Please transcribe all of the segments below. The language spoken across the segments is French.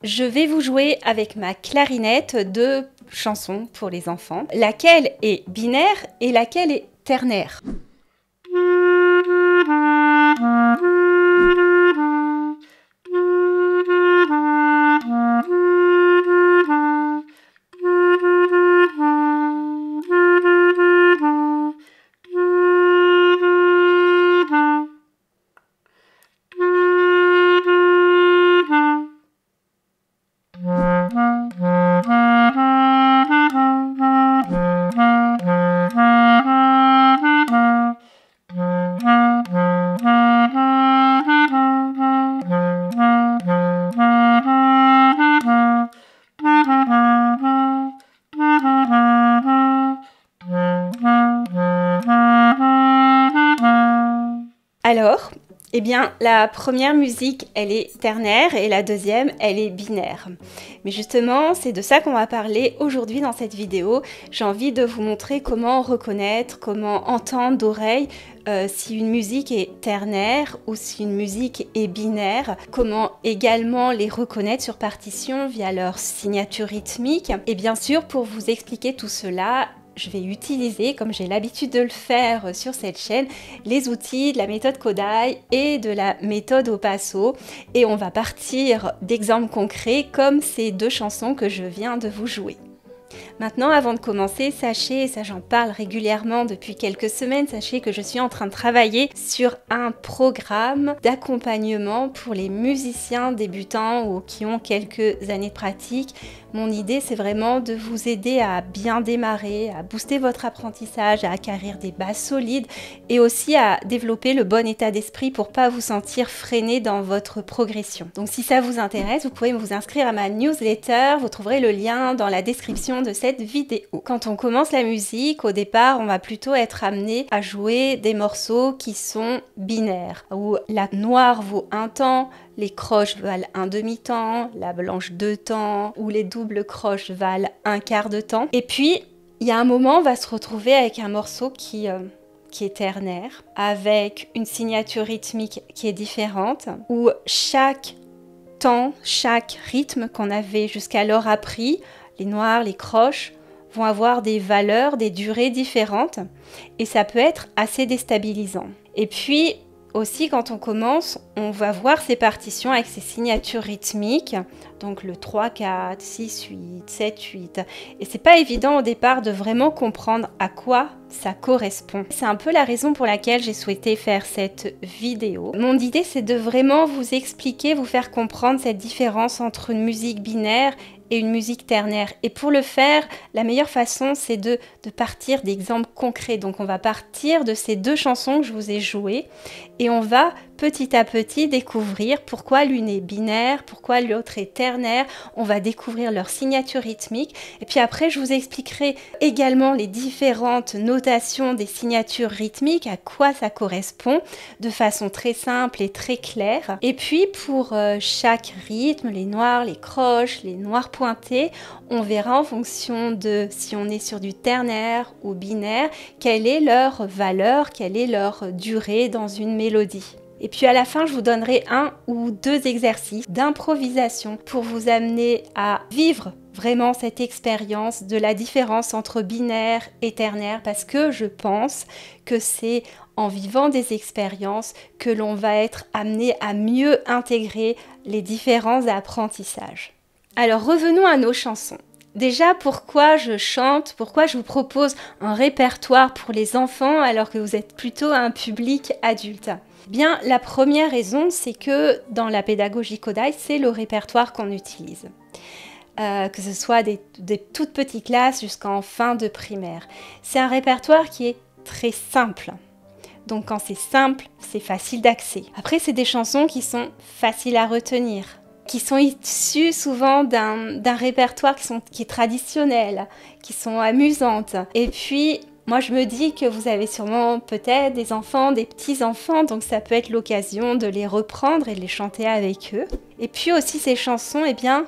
Je vais vous jouer avec ma clarinette deux chansons pour les enfants, laquelle est binaire et laquelle est ternaire. Alors, eh bien, la première musique, elle est ternaire et la deuxième, elle est binaire. Mais justement, c'est de ça qu'on va parler aujourd'hui dans cette vidéo. J'ai envie de vous montrer comment reconnaître, comment entendre d'oreille si une musique est ternaire ou si une musique est binaire, comment également les reconnaître sur partition via leur signature rythmique. Et bien sûr, pour vous expliquer tout cela, je vais utiliser, comme j'ai l'habitude de le faire sur cette chaîne, les outils de la méthode Kodály et de la méthode au passo. Et on va partir d'exemples concrets comme ces deux chansons que je viens de vous jouer. Maintenant, avant de commencer, sachez, et ça j'en parle régulièrement depuis quelques semaines, sachez que je suis en train de travailler sur un programme d'accompagnement pour les musiciens débutants ou qui ont quelques années de pratique. Mon idée, c'est vraiment de vous aider à bien démarrer, à booster votre apprentissage, à acquérir des bases solides et aussi à développer le bon état d'esprit pour pas vous sentir freiné dans votre progression. Donc si ça vous intéresse, vous pouvez vous inscrire à ma newsletter, vous trouverez le lien dans la description de cette vidéo. Quand on commence la musique, au départ, on va plutôt être amené à jouer des morceaux qui sont binaires, où la noire vaut un temps, les croches valent un demi-temps, la blanche 2 temps, ou les doubles croches valent un quart de temps. Et puis, il y a un moment, on va se retrouver avec un morceau qui est ternaire, avec une signature rythmique qui est différente, où chaque temps, chaque rythme qu'on avait jusqu'alors appris, les noirs, les croches, vont avoir des valeurs, des durées différentes, et ça peut être assez déstabilisant. Et puis, aussi, quand on commence, on va voir ces partitions avec ces signatures rythmiques, donc le 3, 4, 6, 8, 7, 8. Et c'est pas évident au départ de vraiment comprendre à quoi ça correspond. C'est un peu la raison pour laquelle j'ai souhaité faire cette vidéo. Mon idée, c'est de vraiment vous expliquer, vous faire comprendre cette différence entre une musique binaire et une musique ternaire. Et pour le faire, la meilleure façon, c'est de partir d'exemples concrets. Donc on va partir de ces deux chansons que je vous ai jouées et on va petit à petit découvrir pourquoi l'une est binaire, pourquoi l'autre est ternaire. On va découvrir leur signature rythmique. Et puis après, je vous expliquerai également les différentes notations des signatures rythmiques, à quoi ça correspond, de façon très simple et très claire. Et puis pour chaque rythme, les noirs, les croches, les noirs pointés, on verra en fonction de si on est sur du ternaire ou binaire, quelle est leur valeur, quelle est leur durée dans une mélodie. Et puis à la fin, je vous donnerai un ou deux exercices d'improvisation pour vous amener à vivre vraiment cette expérience de la différence entre binaire et ternaire, parce que je pense que c'est en vivant des expériences que l'on va être amené à mieux intégrer les différents apprentissages. Alors revenons à nos chansons. Déjà, pourquoi je chante, pourquoi je vous propose un répertoire pour les enfants alors que vous êtes plutôt un public adulte ? Bien, la première raison, c'est que dans la pédagogie Kodály, c'est le répertoire qu'on utilise. Que ce soit des toutes petites classes jusqu'en fin de primaire. C'est un répertoire qui est très simple. Donc quand c'est simple, c'est facile d'accès. Après, c'est des chansons qui sont faciles à retenir, qui sont issues souvent d'un répertoire qui est traditionnel, qui sont amusantes. Et puis, moi, je me dis que vous avez sûrement peut-être des enfants, des petits-enfants, donc ça peut être l'occasion de les reprendre et de les chanter avec eux. Et puis aussi, ces chansons, eh bien,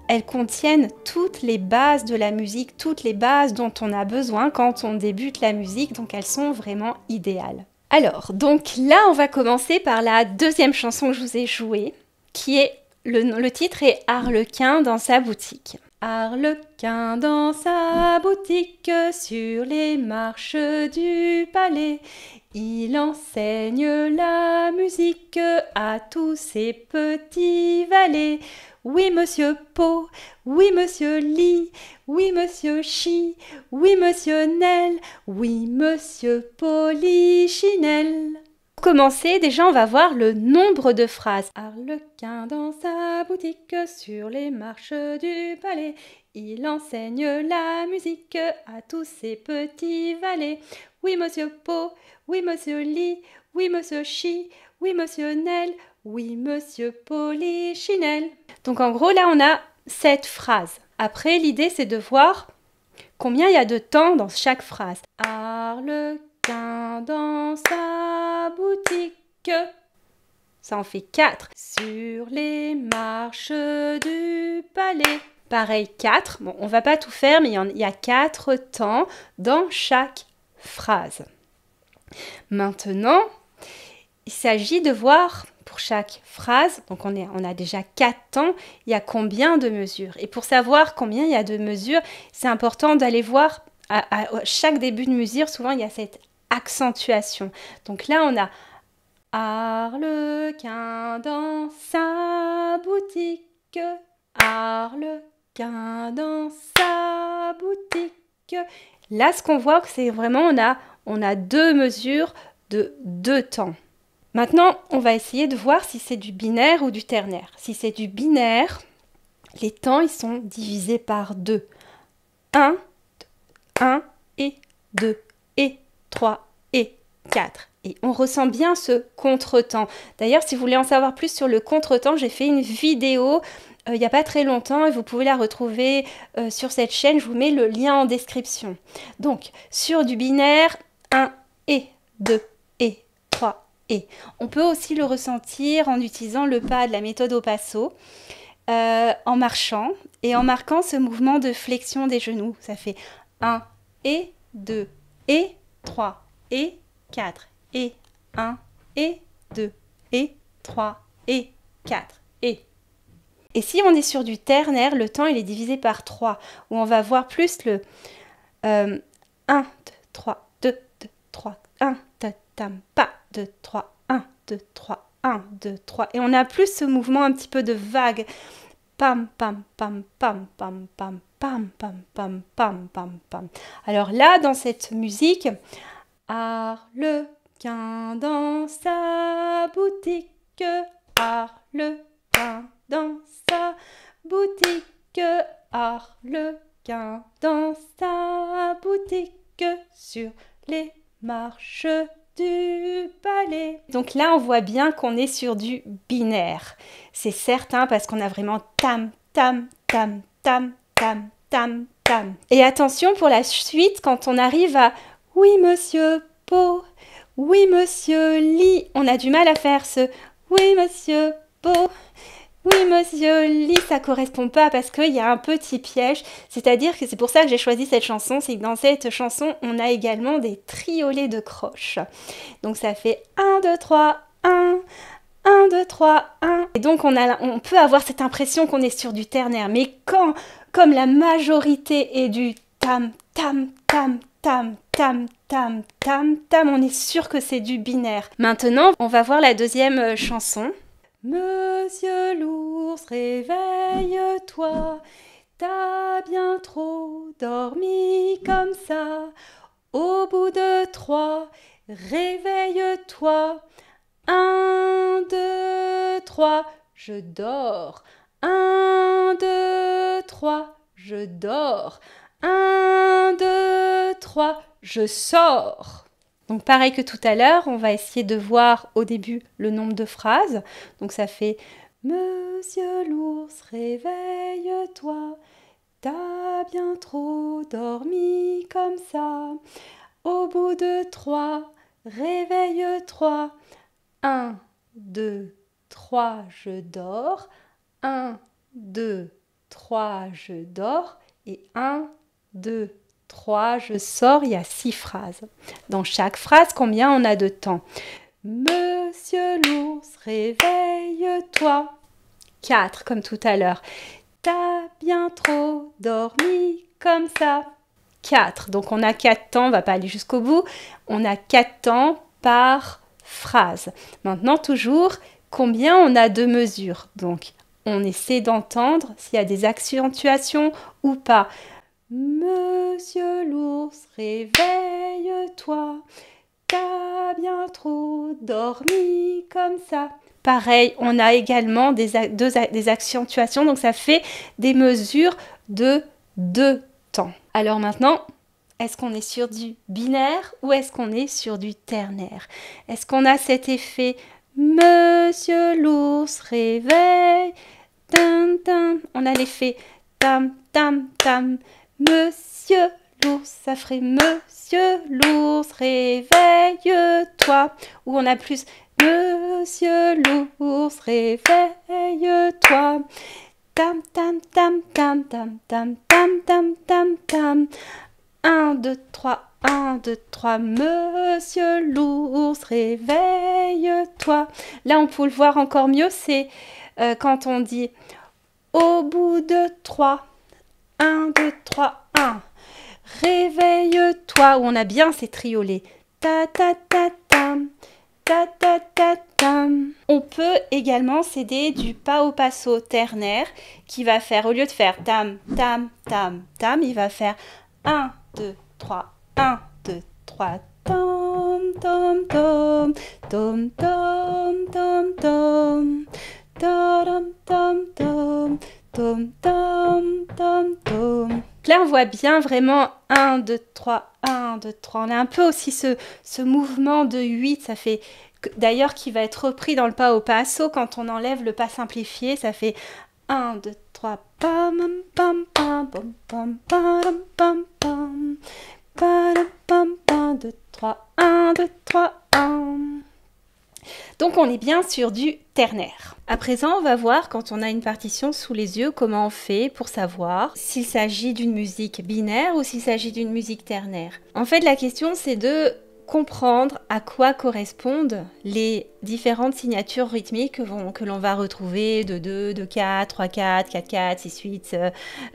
elles contiennent toutes les bases de la musique, toutes les bases dont on a besoin quand on débute la musique, donc elles sont vraiment idéales. Alors, donc là, on va commencer par la deuxième chanson que je vous ai jouée, qui est le titre est Arlequin dans sa boutique. Arlequin dans sa boutique, sur les marches du palais, il enseigne la musique à tous ses petits valets. Oui, monsieur Po, oui, monsieur Li, oui, monsieur Chi, oui, monsieur Nel, oui, monsieur Polichinelle. Pour commencer, déjà, on va voir le nombre de phrases. Arlequin dans sa boutique, sur les marches du palais, il enseigne la musique à tous ses petits valets. Oui, monsieur Po, oui, monsieur Li, oui, monsieur Chi, oui, monsieur Nel, oui, monsieur Polichinelle. Donc, en gros, là, on a 7 phrases. Après, l'idée, c'est de voir combien il y a de temps dans chaque phrase. Arlequin dans sa boutique. Ça en fait 4. Sur les marches du palais. Pareil, 4. Bon, on va pas tout faire, mais il y a 4 temps dans chaque phrase. Maintenant, il s'agit de voir pour chaque phrase, donc on a déjà 4 temps, il y a combien de mesures. Et pour savoir combien il y a de mesures, c'est important d'aller voir à chaque début de mesure, souvent il y a cette accentuation. Donc là, on a Arlequin dans sa boutique, Arlequin dans sa boutique. Là, ce qu'on voit, c'est vraiment, on a 2 mesures de 2 temps. Maintenant, on va essayer de voir si c'est du binaire ou du ternaire. Si c'est du binaire, les temps, ils sont divisés par 2. 1 et 2 et 3 et 4. Et on ressent bien ce contretemps. D'ailleurs, si vous voulez en savoir plus sur le contretemps, j'ai fait une vidéo il n'y a pas très longtemps et vous pouvez la retrouver sur cette chaîne. Je vous mets le lien en description. Donc, sur du binaire, 1 et 2 et 3 et. On peut aussi le ressentir en utilisant le pas de la méthode au passo, en marchant et en marquant ce mouvement de flexion des genoux. Ça fait 1 et 2 et 3 et 4 et 1 et 2 et 3 et 4 et. Et si on est sur du ternaire, le temps il est divisé par 3, où on va voir plus le 1, 2, 3, 2, 2, 3, 1, tam, pas, 2, 3, 1, 2, 3, 1, 2, 3. Et on a plus ce mouvement un petit peu de vague. Pam, pam, pam, pam, pam, pam, pam, pam, pam, pam, pam, pam. Alors là, dans cette musique, Arlequin dans sa boutique, Arlequin dans sa boutique, Arlequin dans sa boutique, sur les marches du palais. Donc là, on voit bien qu'on est sur du binaire. C'est certain parce qu'on a vraiment tam, tam, tam, tam, tam, tam, tam. Et attention pour la suite, quand on arrive à « Oui, monsieur Po »,« Oui, monsieur Li », on a du mal à faire ce « Oui, monsieur Po ». Oui, monsieur Li, ça correspond pas parce qu'il y a un petit piège. C'est-à-dire que c'est pour ça que j'ai choisi cette chanson. C'est que dans cette chanson, on a également des triolets de croche. Donc ça fait 1, 2, 3, 1, 1, 2, 3, 1. Et donc on peut avoir cette impression qu'on est sur du ternaire. Mais quand, comme la majorité est du tam, tam, tam, tam, tam, tam, tam, tam, on est sûr que c'est du binaire. Maintenant, on va voir la deuxième chanson. Monsieur l'ours, réveille-toi, t'as bien trop dormi comme ça. Au bout de 3, réveille-toi. 1, 2, 3, je dors. 1, 2, 3, je dors. 1, 2, 3, je sors. Donc pareil que tout à l'heure, on va essayer de voir au début le nombre de phrases. Donc ça fait « Monsieur l'ours, réveille-toi, t'as bien trop dormi comme ça. Au bout de 3, réveille-toi. 1, 2, 3, je dors. 1, 2, 3, je dors. Et 1, 2, 3, je sors, il y a 6 phrases. Dans chaque phrase, combien on a de temps? Monsieur l'ours, réveille-toi. 4 comme tout à l'heure. T'as bien trop dormi comme ça. 4. Donc on a 4 temps, on ne va pas aller jusqu'au bout. On a 4 temps par phrase. Maintenant toujours, combien on a de mesures? Donc on essaie d'entendre s'il y a des accentuations ou pas. Monsieur l'ours, réveille-toi. T'as bien trop dormi comme ça. Pareil, on a également des accentuations, donc ça fait des mesures de 2 temps. Alors maintenant, est-ce qu'on est sur du binaire ou est-ce qu'on est sur du ternaire? Est-ce qu'on a cet effet Monsieur l'ours réveille, tam tam. On a l'effet tam tam tam. Monsieur l'ours, ça ferait Monsieur l'ours réveille-toi. Ou on a plus Monsieur l'ours réveille-toi. Tam tam tam tam tam tam tam tam tam tam. 1, 2, 3, 1, 2, 3, Monsieur l'ours, réveille-toi. Là, on peut le voir encore mieux, c'est quand on dit au bout de 3, 1, 2, 3, 1, réveille-toi, où on a bien ces triolets. Ta ta ta tam, ta ta ta tam. On peut également s'aider du pas au passo ternaire qui va faire, au lieu de faire tam, tam, tam, tam, il va faire 1, 2, 3, 1, 2, 3, tom, tom, tom, tom, tom, tom, tom, tom, tom, tom, tom, tom, tom, tom. Là, on voit bien vraiment 1, 2, 3, 1, 2, 3. On a un peu aussi ce mouvement de 8, ça fait, d'ailleurs, qui va être repris dans le pas au passo quand on enlève le pas simplifié, ça fait 1, 2, 3, pam, pam, pam, pam, pam, pam, pam, pam, pam, pam, 1, 2, 3, 1, 2, 3, 1. Donc on est bien sur du ternaire. À présent, on va voir, quand on a une partition sous les yeux, comment on fait pour savoir s'il s'agit d'une musique binaire ou s'il s'agit d'une musique ternaire. En fait, la question, c'est de comprendre à quoi correspondent les différentes signatures rythmiques que l'on va retrouver de 2, de 4, 3, 4, 4, 4, 6, 8,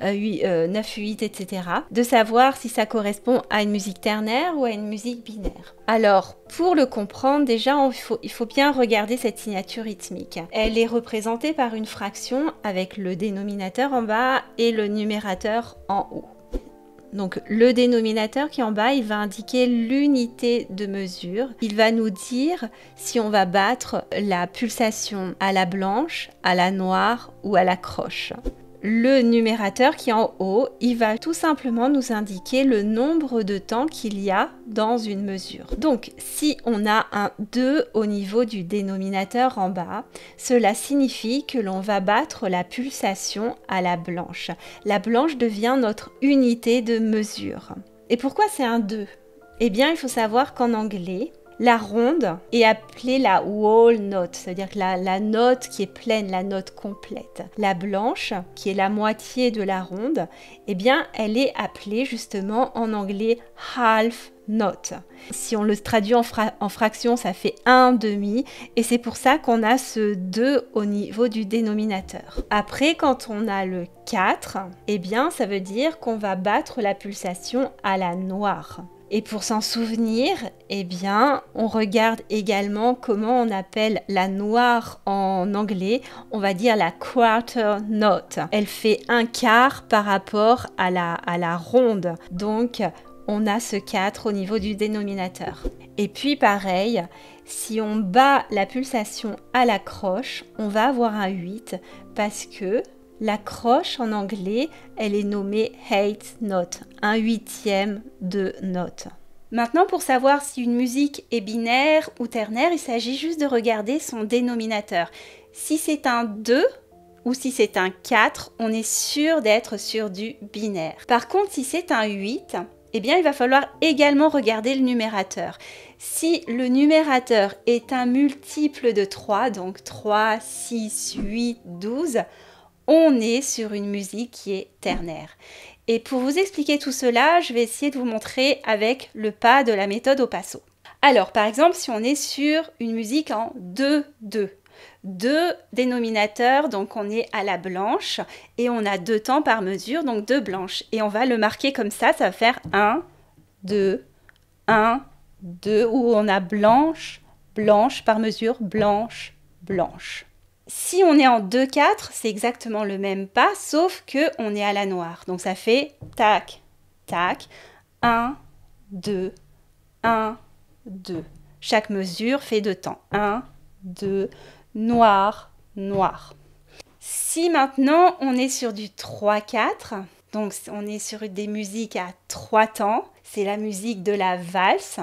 9, 8, etc. De savoir si ça correspond à une musique ternaire ou à une musique binaire. Alors, pour le comprendre, déjà, il faut bien regarder cette signature rythmique. Elle est représentée par une fraction avec le dénominateur en bas et le numérateur en haut. Donc le dénominateur qui est en bas, il va indiquer l'unité de mesure. Il va nous dire si on va battre la pulsation à la blanche, à la noire ou à la croche. Le numérateur qui est en haut, il va tout simplement nous indiquer le nombre de temps qu'il y a dans une mesure. Donc, si on a un 2 au niveau du dénominateur en bas, cela signifie que l'on va battre la pulsation à la blanche. La blanche devient notre unité de mesure. Et pourquoi c'est un 2? Eh bien, il faut savoir qu'en anglais, la ronde est appelée la whole note, c'est-à-dire que la note qui est pleine, la note complète. La blanche, qui est la moitié de la ronde, eh bien, elle est appelée justement en anglais half note. Si on le traduit en fraction, ça fait 1/2, et c'est pour ça qu'on a ce 2 au niveau du dénominateur. Après, quand on a le 4, eh bien, ça veut dire qu'on va battre la pulsation à la noire. Et pour s'en souvenir, eh bien, on regarde également comment on appelle la noire en anglais. On va dire la quarter note. Elle fait un quart par rapport à la ronde. Donc, on a ce 4 au niveau du dénominateur. Et puis, pareil, si on bat la pulsation à la croche, on va avoir un 8 parce que la croche en anglais, elle est nommée eighth note, un 8e de note. Maintenant, pour savoir si une musique est binaire ou ternaire, il s'agit juste de regarder son dénominateur. Si c'est un 2 ou si c'est un 4, on est sûr d'être sur du binaire. Par contre, si c'est un 8, eh bien, il va falloir également regarder le numérateur. Si le numérateur est un multiple de 3, donc 3, 6, 8, 12, on est sur une musique qui est ternaire. Et pour vous expliquer tout cela, je vais essayer de vous montrer avec le pas de la méthode au passo. Alors, par exemple, si on est sur une musique en 2-2, deux dénominateurs, donc on est à la blanche et on a deux temps par mesure, donc deux blanches. Et on va le marquer comme ça va faire 1, 2, 1, 2, où on a blanche, blanche par mesure, blanche, blanche. Si on est en 2-4, c'est exactement le même pas, sauf qu'on est à la noire. Donc ça fait tac, tac, 1, 2, 1, 2. Chaque mesure fait deux temps. 1, 2, noir, noir. Si maintenant on est sur du 3-4, donc on est sur des musiques à 3 temps, c'est la musique de la valse,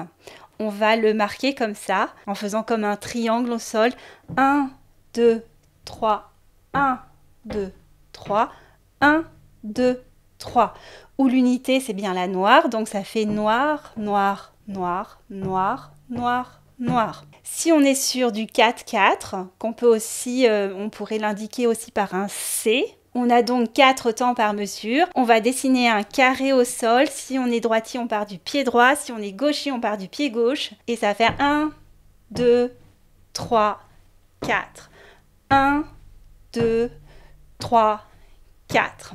on va le marquer comme ça, en faisant comme un triangle au sol. 1, 2, 3, 1, 2, 3, 1, 2, 3. Où l'unité c'est bien la noire, donc ça fait noir, noir, noir, noir, noir, noir. Si on est sur du 4-4, qu'on peut aussi, on pourrait l'indiquer aussi par un C. On a donc 4 temps par mesure. On va dessiner un carré au sol. Si on est droitier, on part du pied droit. Si on est gaucher, on part du pied gauche. Et ça va faire 1, 2, 3, 4. 1, 2, 3, 4.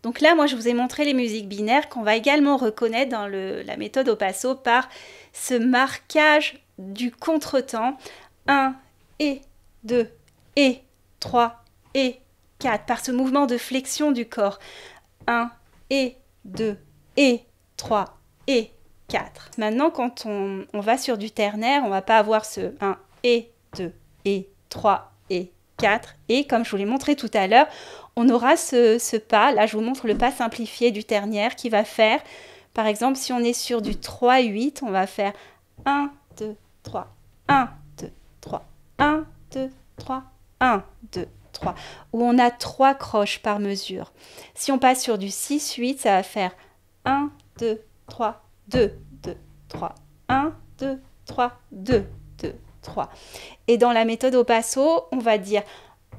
Donc là, moi, je vous ai montré les musiques binaires qu'on va également reconnaître dans la méthode au passo par ce marquage du contretemps. 1 et 2 et 3 et 4, par ce mouvement de flexion du corps. 1 et 2 et 3 et 4. Maintenant, quand on va sur du ternaire, on ne va pas avoir ce 1 et 2 et 3 et 4. Et comme je vous l'ai montré tout à l'heure, on aura ce pas, là je vous montre le pas simplifié du ternaire qui va faire, par exemple, si on est sur du 3-8, on va faire 1, 2, 3, 1, 2, 3, 1, 2, 3, 1, 2, 3, où on a 3 croches par mesure. Si on passe sur du 6-8, ça va faire 1, 2, 3, 2, 2, 3, 1, 2, 3, 2, 2, 3. Et dans la méthode au passo, on va dire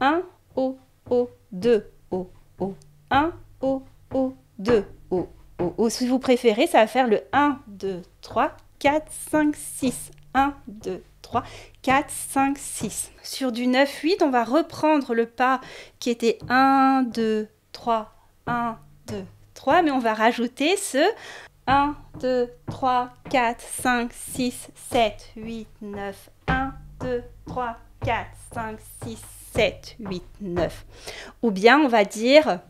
1, O, O, 2, O, O, 1, O, O, 2, O, O, O. Si vous préférez, ça va faire le 1, 2, 3, 4, 5, 6. 1, 2, 3, 4, 5, 6. Sur du 9-8, on va reprendre le pas qui était 1, 2, 3, 1, 2, 3, mais on va rajouter ce 1, 2, 3, 4, 5, 6, 7, 8, 9, 1, 2, 3, 4, 5, 6, 7, 8, 9. Ou bien on va dire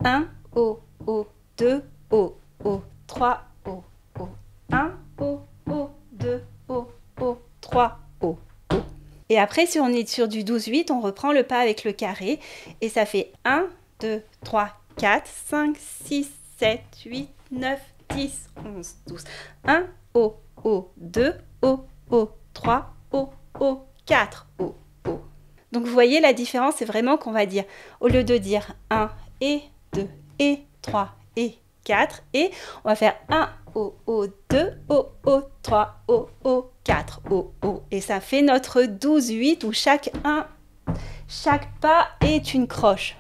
1, O, O, 2, O, O, 3, O, O, 1, O, O, 2, O, O, 3, O, O. Et après, si on est sur du 12-8, on reprend le pas avec le carré et ça fait 1, 2, 3, 4, 5, 6, 7, 8, 9, 10, 11, 12. 1, O, O, 2, O, O, 3, O, O, 4, O, O. Donc vous voyez la différence, c'est vraiment qu'on va dire, au lieu de dire 1 et 2 et 3 et 4, et on va faire 1, O, O, 2, O, O, 3, O, O, 4, O, O. Et ça fait notre 12-8 où chaque pas est une croche.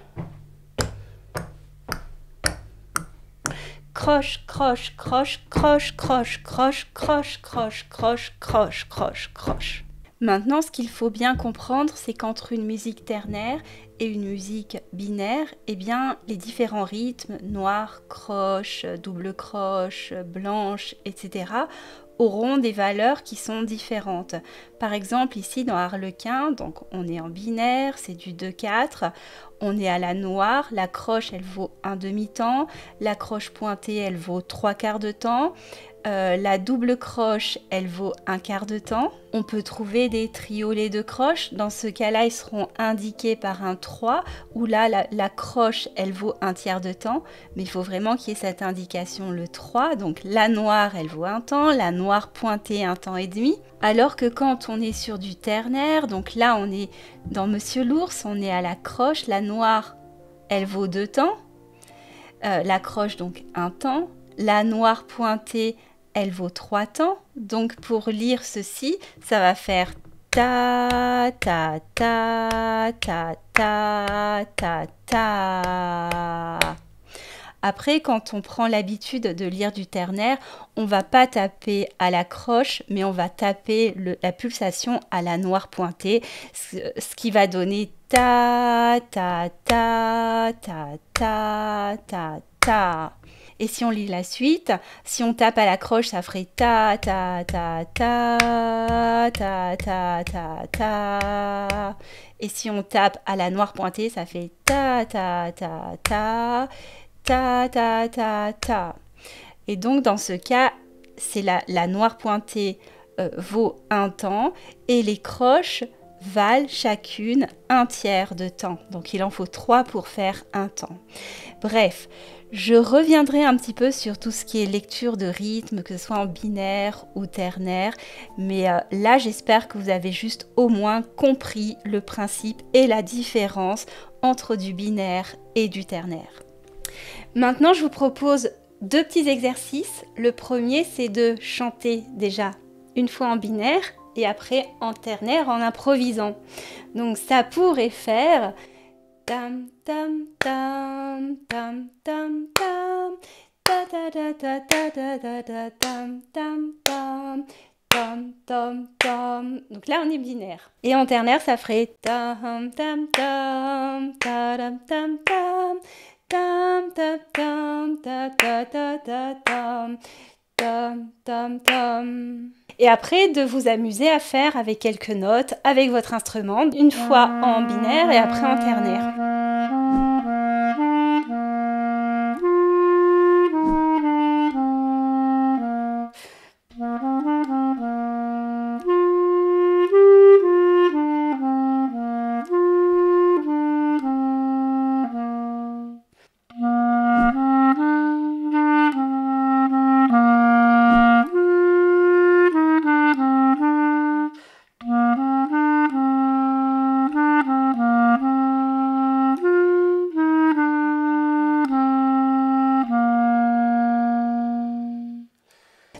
Croche, croche, croche, croche, croche, croche, croche, croche, croche, croche, croche, croche. Maintenant, ce qu'il faut bien comprendre, c'est qu'entre une musique ternaire et une musique binaire, eh bien, les différents rythmes, noir, croche, double croche, blanche, etc., auront des valeurs qui sont différentes. Par exemple, ici dans Harlequin, donc on est en binaire, c'est du 2-4, on est à la noire, la croche elle vaut un demi-temps, la croche pointée elle vaut 3/4 de temps, la double croche elle vaut 1/4 de temps. On peut trouver des triolets de croches, dans ce cas-là ils seront indiqués par un 3, où là la croche elle vaut 1/3 de temps, mais il faut vraiment qu'il y ait cette indication, le 3, donc la noire elle vaut un temps, la noire pointée 1 temps et demi, alors que quand on est sur du ternaire, donc là on est dans Monsieur l'ours, on est à la croche, la noire elle vaut 2 temps, la croche donc 1 temps, la noire pointée elle vaut 3 temps, donc pour lire ceci, ça va faire ta ta ta ta ta ta ta. Après, quand on prend l'habitude de lire du ternaire, on va pas taper à la croche, mais on va taper la pulsation à la noire pointée, ce qui va donner ta, ta, ta, ta, ta, ta, ta. Et si on lit la suite, si on tape à la croche, ça ferait ta, ta, ta, ta, ta, ta, ta, ta. Et si on tape à la noire pointée, ça fait ta, ta, ta, ta, ta, ta, ta, ta. Et donc, dans ce cas, c'est la noire pointée vaut un temps et les croches valent chacune un tiers de temps. Donc, il en faut 3 pour faire un temps. Bref, je reviendrai un petit peu sur tout ce qui est lecture de rythme, que ce soit en binaire ou ternaire. Mais là, j'espère que vous avez juste au moins compris le principe et la différence entre du binaire et du ternaire. Maintenant, je vous propose 2 petits exercices. Le premier, c'est de chanter déjà une fois en binaire et après en ternaire en improvisant. Donc ça pourrait faire tam tam tam tam tam tam ta ta ta ta ta ta ta ta tam tam tam tam tam tam. Donc là on est binaire. Et en ternaire ça ferait tam tam tam tam tam tam tam tam tam ta ta ta ta tam tam tam tam. Et après, de vous amuser à faire avec quelques notes, avec votre instrument, une fois en binaire et après en ternaire.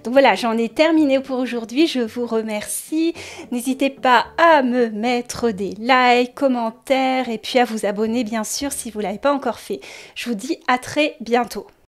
Donc voilà, j'en ai terminé pour aujourd'hui. Je vous remercie. N'hésitez pas à me mettre des likes, commentaires et puis à vous abonner bien sûr si vous ne l'avez pas encore fait. Je vous dis à très bientôt.